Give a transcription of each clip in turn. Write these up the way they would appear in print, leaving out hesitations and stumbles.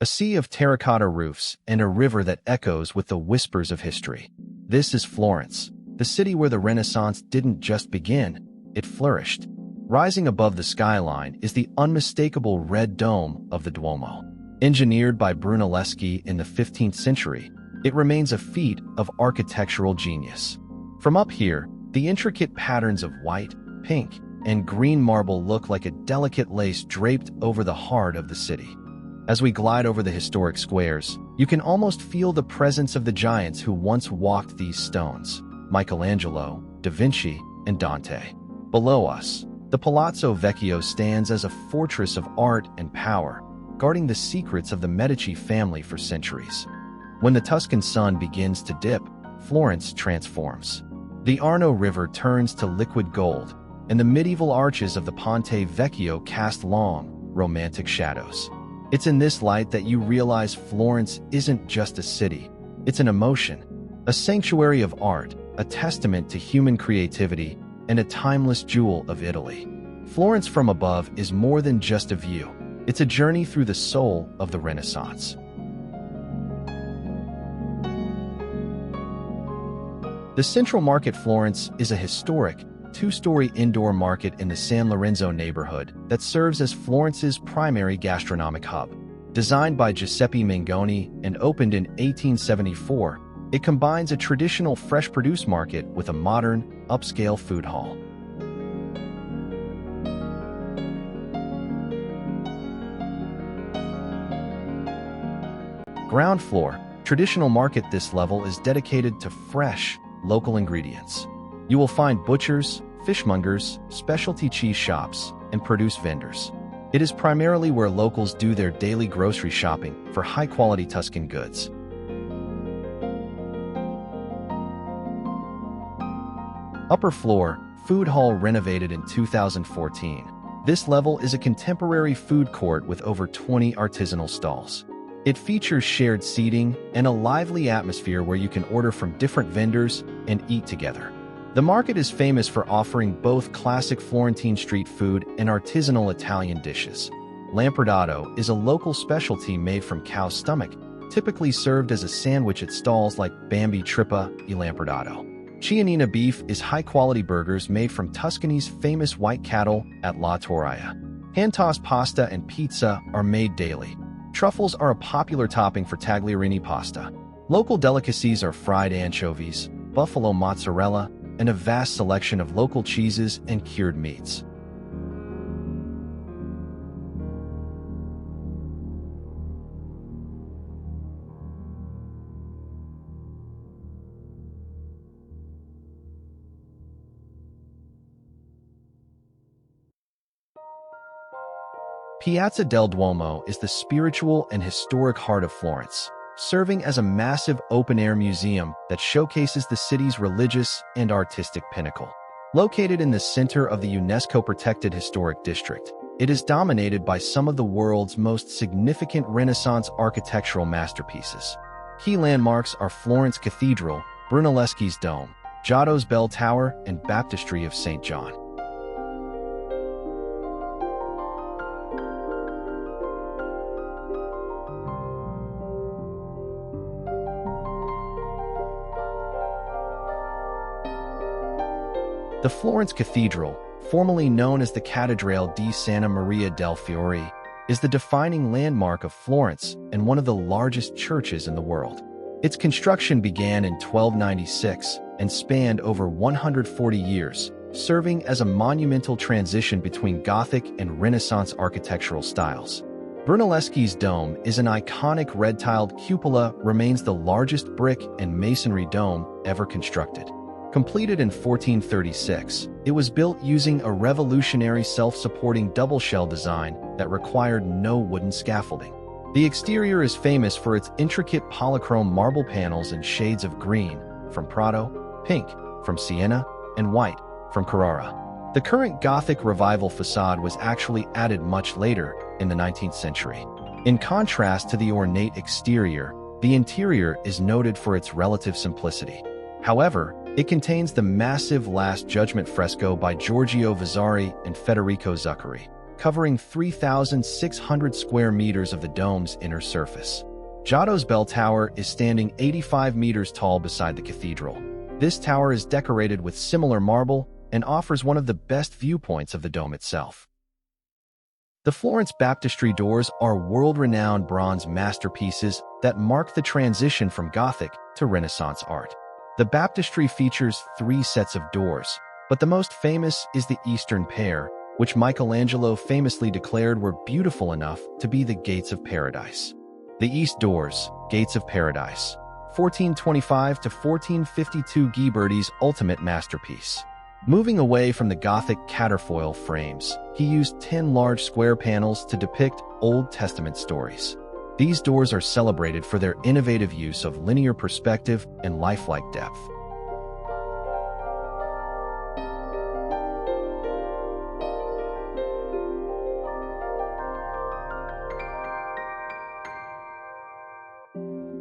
A sea of terracotta roofs and a river that echoes with the whispers of history. This is Florence, the city where the Renaissance didn't just begin, it flourished. Rising above the skyline is the unmistakable red dome of the Duomo. Engineered by Brunelleschi in the 15th century, it remains a feat of architectural genius. From up here, the intricate patterns of white, pink, and green marble look like a delicate lace draped over the heart of the city. As we glide over the historic squares, you can almost feel the presence of the giants who once walked these stones: Michelangelo, Da Vinci, and Dante. Below us, the Palazzo Vecchio stands as a fortress of art and power, guarding the secrets of the Medici family for centuries. When the Tuscan sun begins to dip, Florence transforms. The Arno River turns to liquid gold, and the medieval arches of the Ponte Vecchio cast long, romantic shadows. It's in this light that you realize Florence isn't just a city, it's an emotion, a sanctuary of art, a testament to human creativity, and a timeless jewel of Italy. Florence from above is more than just a view, it's a journey through the soul of the Renaissance. The Central Market Florence is a historic, two-story indoor market in the San Lorenzo neighborhood that serves as Florence's primary gastronomic hub. Designed by Giuseppe Mengoni and opened in 1874, it combines a traditional fresh produce market with a modern, upscale food hall. Ground floor, traditional market. This level is dedicated to fresh, local ingredients. You will find butchers, fishmongers, specialty cheese shops, and produce vendors. It is primarily where locals do their daily grocery shopping for high-quality Tuscan goods. Upper floor, food hall renovated in 2014. This level is a contemporary food court with over 20 artisanal stalls. It features shared seating and a lively atmosphere where you can order from different vendors and eat together. The market is famous for offering both classic Florentine street food and artisanal Italian dishes. Lampredato is a local specialty made from cow's stomach, typically served as a sandwich at stalls like Bambi Trippa e Lampredato. Chianina beef is high-quality burgers made from Tuscany's famous white cattle at La Torraia. Hand-tossed pasta and pizza are made daily. Truffles are a popular topping for tagliarini pasta. Local delicacies are fried anchovies, buffalo mozzarella, and a vast selection of local cheeses and cured meats. Piazza del Duomo is the spiritual and historic heart of Florence, serving as a massive open-air museum that showcases the city's religious and artistic pinnacle. Located in the center of the UNESCO-protected historic district, it is dominated by some of the world's most significant Renaissance architectural masterpieces. Key landmarks are Florence Cathedral, Brunelleschi's Dome, Giotto's Bell Tower, and Baptistry of St. John. The Florence Cathedral, formerly known as the Cattedrale di Santa Maria del Fiore, is the defining landmark of Florence and one of the largest churches in the world. Its construction began in 1296 and spanned over 140 years, serving as a monumental transition between Gothic and Renaissance architectural styles. Brunelleschi's dome is an iconic red-tiled cupola, remains the largest brick and masonry dome ever constructed. Completed in 1436, it was built using a revolutionary self-supporting double-shell design that required no wooden scaffolding. The exterior is famous for its intricate polychrome marble panels in shades of green, from Prato, pink, from Sienna, and white, from Carrara. The current Gothic Revival facade was actually added much later, in the 19th century. In contrast to the ornate exterior, the interior is noted for its relative simplicity. However, it contains the massive Last Judgment fresco by Giorgio Vasari and Federico Zuccari. covering 3,600 square meters of the dome's inner surface. Giotto's bell tower is standing 85 meters tall beside the cathedral. This tower is decorated with similar marble and offers one of the best viewpoints of the dome itself. The Florence baptistry doors are world-renowned bronze masterpieces that mark the transition from Gothic to Renaissance art. The baptistry features 3 sets of doors, but the most famous is the eastern pair, which Michelangelo famously declared were beautiful enough to be the gates of paradise. The East Doors, Gates of Paradise, 1425 to 1452, Ghiberti's ultimate masterpiece. Moving away from the Gothic caterfoil frames, he used 10 large square panels to depict Old Testament stories. These doors are celebrated for their innovative use of linear perspective and lifelike depth.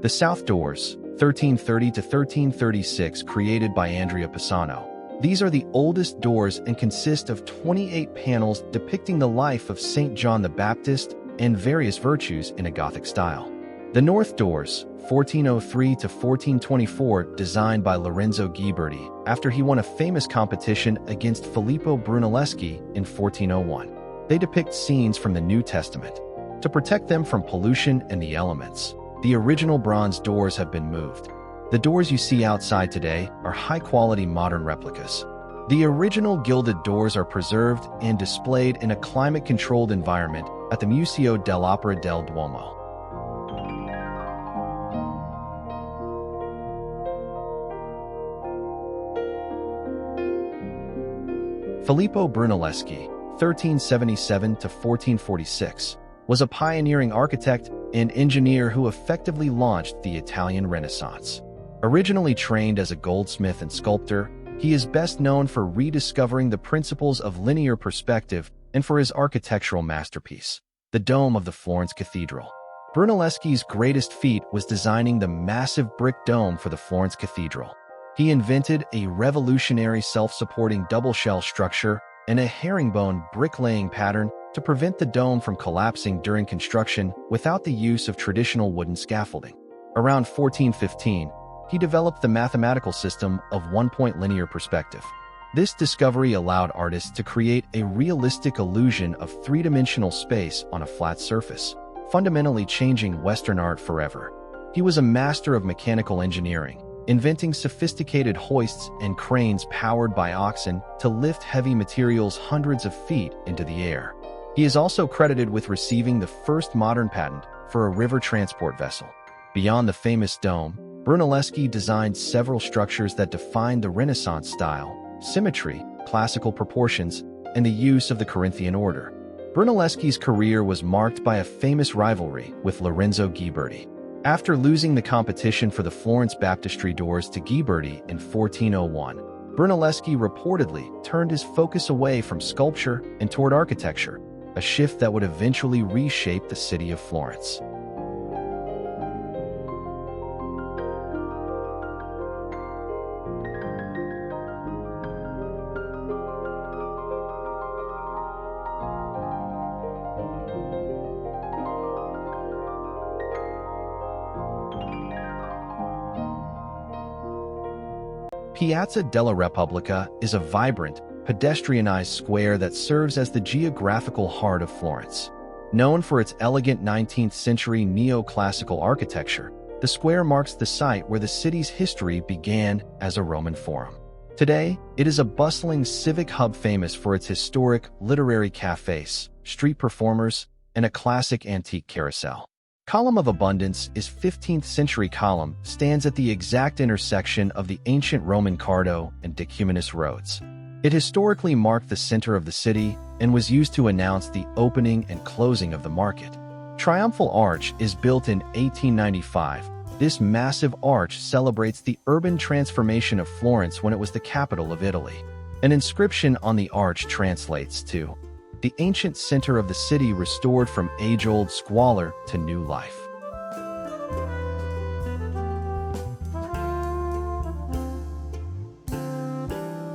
The South Doors, 1330 to 1336, created by Andrea Pisano. These are the oldest doors and consist of 28 panels depicting the life of St. John the Baptist and various virtues in a Gothic style. The North Doors, 1403 to 1424, designed by Lorenzo Ghiberti after he won a famous competition against Filippo Brunelleschi in 1401. They depict scenes from the New Testament. To protect them from pollution and the elements, the original bronze doors have been moved. The doors you see outside today are high-quality modern replicas. The original gilded doors are preserved and displayed in a climate-controlled environment at the Museo dell'Opera del Duomo. Filippo Brunelleschi, 1377 to 1446, was a pioneering architect and engineer who effectively launched the Italian Renaissance. Originally trained as a goldsmith and sculptor, he is best known for rediscovering the principles of linear perspective and for his architectural masterpiece, the dome of the Florence Cathedral. Brunelleschi's greatest feat was designing the massive brick dome for the Florence Cathedral. He invented a revolutionary self-supporting double-shell structure and a herringbone bricklaying pattern to prevent the dome from collapsing during construction without the use of traditional wooden scaffolding. Around 1415, he developed the mathematical system of one-point linear perspective. This discovery allowed artists to create a realistic illusion of three-dimensional space on a flat surface, fundamentally changing Western art forever. He was a master of mechanical engineering, inventing sophisticated hoists and cranes powered by oxen to lift heavy materials hundreds of feet into the air. He is also credited with receiving the first modern patent for a river transport vessel. Beyond the famous dome, Brunelleschi designed several structures that defined the Renaissance style, symmetry, classical proportions, and the use of the Corinthian order. Brunelleschi's career was marked by a famous rivalry with Lorenzo Ghiberti. After losing the competition for the Florence baptistry doors to Ghiberti in 1401, Brunelleschi reportedly turned his focus away from sculpture and toward architecture, a shift that would eventually reshape the city of Florence. Piazza della Repubblica is a vibrant, pedestrianized square that serves as the geographical heart of Florence. Known for its elegant 19th-century neoclassical architecture, the square marks the site where the city's history began as a Roman forum. Today, it is a bustling civic hub famous for its historic literary cafes, street performers, and a classic antique carousel. Column of Abundance is 15th-century column stands at the exact intersection of the ancient Roman Cardo and Decumanus roads. It historically marked the center of the city and was used to announce the opening and closing of the market. Triumphal Arch is built in 1895. This massive arch celebrates the urban transformation of Florence when it was the capital of Italy. An inscription on the arch translates to, "The ancient center of the city restored from age-old squalor to new life."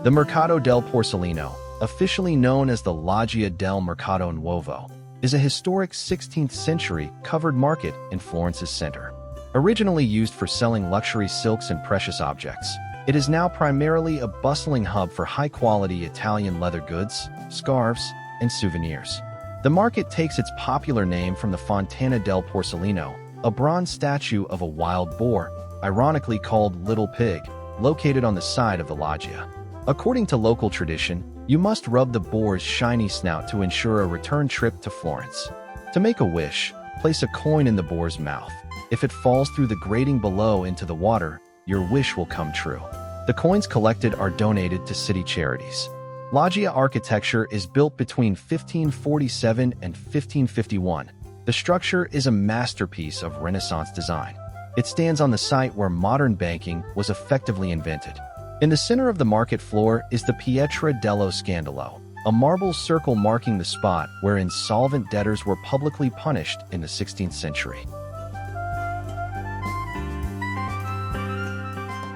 The Mercato del Porcellino, officially known as the Loggia del Mercato Nuovo, is a historic 16th-century covered market in Florence's center. Originally used for selling luxury silks and precious objects, it is now primarily a bustling hub for high-quality Italian leather goods, scarves, and souvenirs. The market takes its popular name from the Fontana del Porcellino, a bronze statue of a wild boar, ironically called Little Pig, located on the side of the loggia. According to local tradition, you must rub the boar's shiny snout to ensure a return trip to Florence. To make a wish, place a coin in the boar's mouth. If it falls through the grating below into the water, your wish will come true. The coins collected are donated to city charities. Loggia architecture is built between 1547 and 1551. The structure is a masterpiece of Renaissance design. It stands on the site where modern banking was effectively invented. In the center of the market floor is the Pietra dello Scandalo, a marble circle marking the spot where insolvent debtors were publicly punished in the 16th century.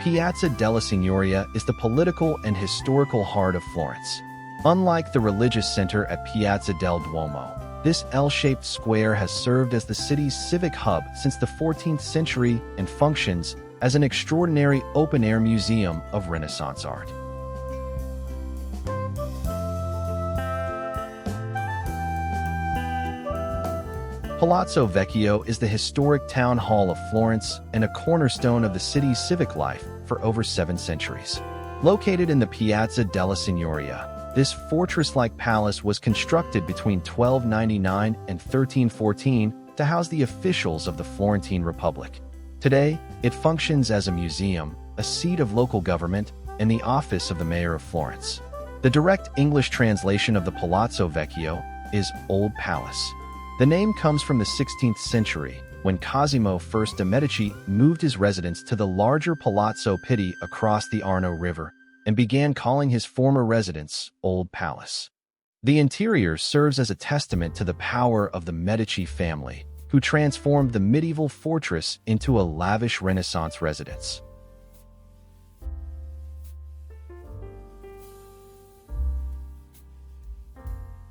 Piazza della Signoria is the political and historical heart of Florence. Unlike the religious center at Piazza del Duomo, this L-shaped square has served as the city's civic hub since the 14th century and functions as an extraordinary open-air museum of Renaissance art. Palazzo Vecchio is the historic town hall of Florence and a cornerstone of the city's civic life for over 7 centuries. Located in the Piazza della Signoria, this fortress-like palace was constructed between 1299 and 1314 to house the officials of the Florentine Republic. Today, it functions as a museum, a seat of local government, and the office of the mayor of Florence. The direct English translation of the Palazzo Vecchio is Old Palace. The name comes from the 16th century, when Cosimo I de' Medici moved his residence to the larger Palazzo Pitti across the Arno River and began calling his former residence Old Palace. The interior serves as a testament to the power of the Medici family, who transformed the medieval fortress into a lavish Renaissance residence.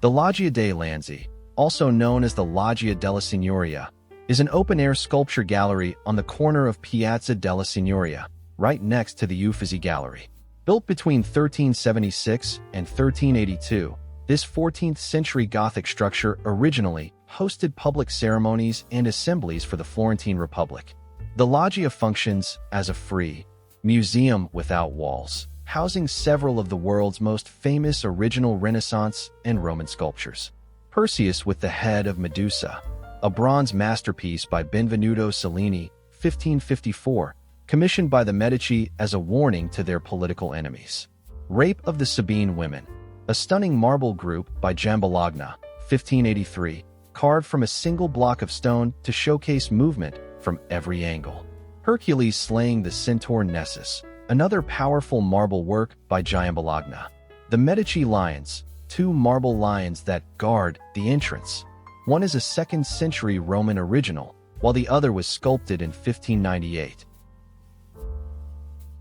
The Loggia dei Lanzi, also known as the Loggia della Signoria, is an open-air sculpture gallery on the corner of Piazza della Signoria, right next to the Uffizi Gallery. Built between 1376 and 1382, this 14th-century Gothic structure originally hosted public ceremonies and assemblies for the Florentine Republic. The loggia functions as a free museum without walls, housing several of the world's most famous original Renaissance and Roman sculptures. Perseus with the head of Medusa, a bronze masterpiece by Benvenuto Cellini, 1554, commissioned by the Medici as a warning to their political enemies. Rape of the Sabine Women, a stunning marble group by Giambologna, 1583, carved from a single block of stone to showcase movement from every angle. Hercules slaying the centaur Nessus, another powerful marble work by Giambologna. The Medici Lions, 2 marble lions that guard the entrance. One is a 2nd century Roman original, while the other was sculpted in 1598.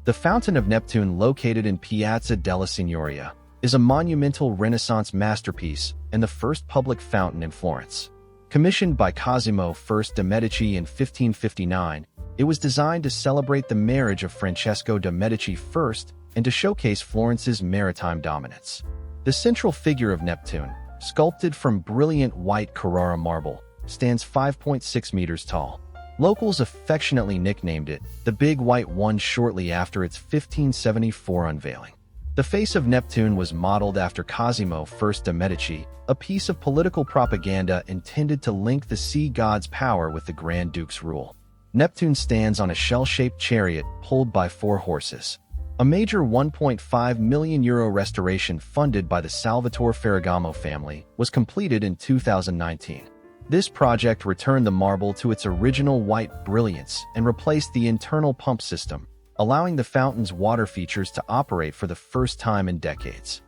The Fountain of Neptune, located in Piazza della Signoria, is a monumental Renaissance masterpiece and the first public fountain in Florence. Commissioned by Cosimo I de' Medici in 1559, it was designed to celebrate the marriage of Francesco de' Medici first and to showcase Florence's maritime dominance. The central figure of Neptune, sculpted from brilliant white Carrara marble, stands 5.6 meters tall. Locals affectionately nicknamed it the Big White One shortly after its 1574 unveiling. The face of Neptune was modeled after Cosimo I de' Medici, a piece of political propaganda intended to link the sea god's power with the Grand Duke's rule. Neptune stands on a shell-shaped chariot pulled by 4 horses. A major €1.5 million restoration funded by the Salvatore Ferragamo family was completed in 2019. This project returned the marble to its original white brilliance and replaced the internal pump system, allowing the fountain's water features to operate for the first time in decades.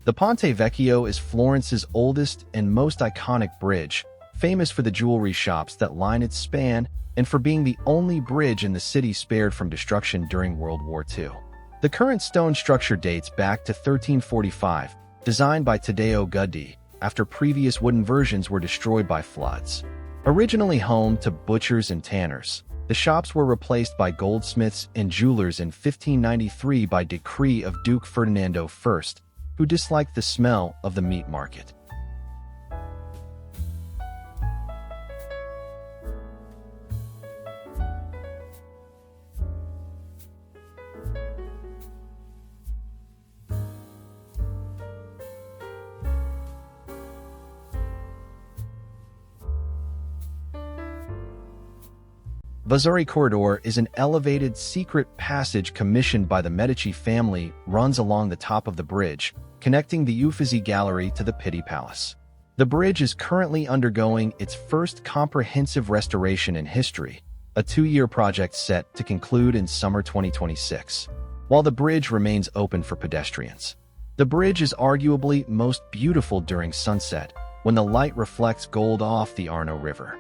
The Ponte Vecchio is Florence's oldest and most iconic bridge, famous for the jewelry shops that line its span and for being the only bridge in the city spared from destruction during World War II. The current stone structure dates back to 1345, designed by Taddeo Gaddi, after previous wooden versions were destroyed by floods. Originally home to butchers and tanners, the shops were replaced by goldsmiths and jewelers in 1593 by decree of Duke Ferdinando I, who disliked the smell of the meat market. Vasari Corridor is an elevated, secret passage commissioned by the Medici family, runs along the top of the bridge, connecting the Uffizi Gallery to the Pitti Palace. The bridge is currently undergoing its first comprehensive restoration in history, a 2-year project set to conclude in summer 2026. While the bridge remains open for pedestrians, the bridge is arguably most beautiful during sunset, when the light reflects gold off the Arno River.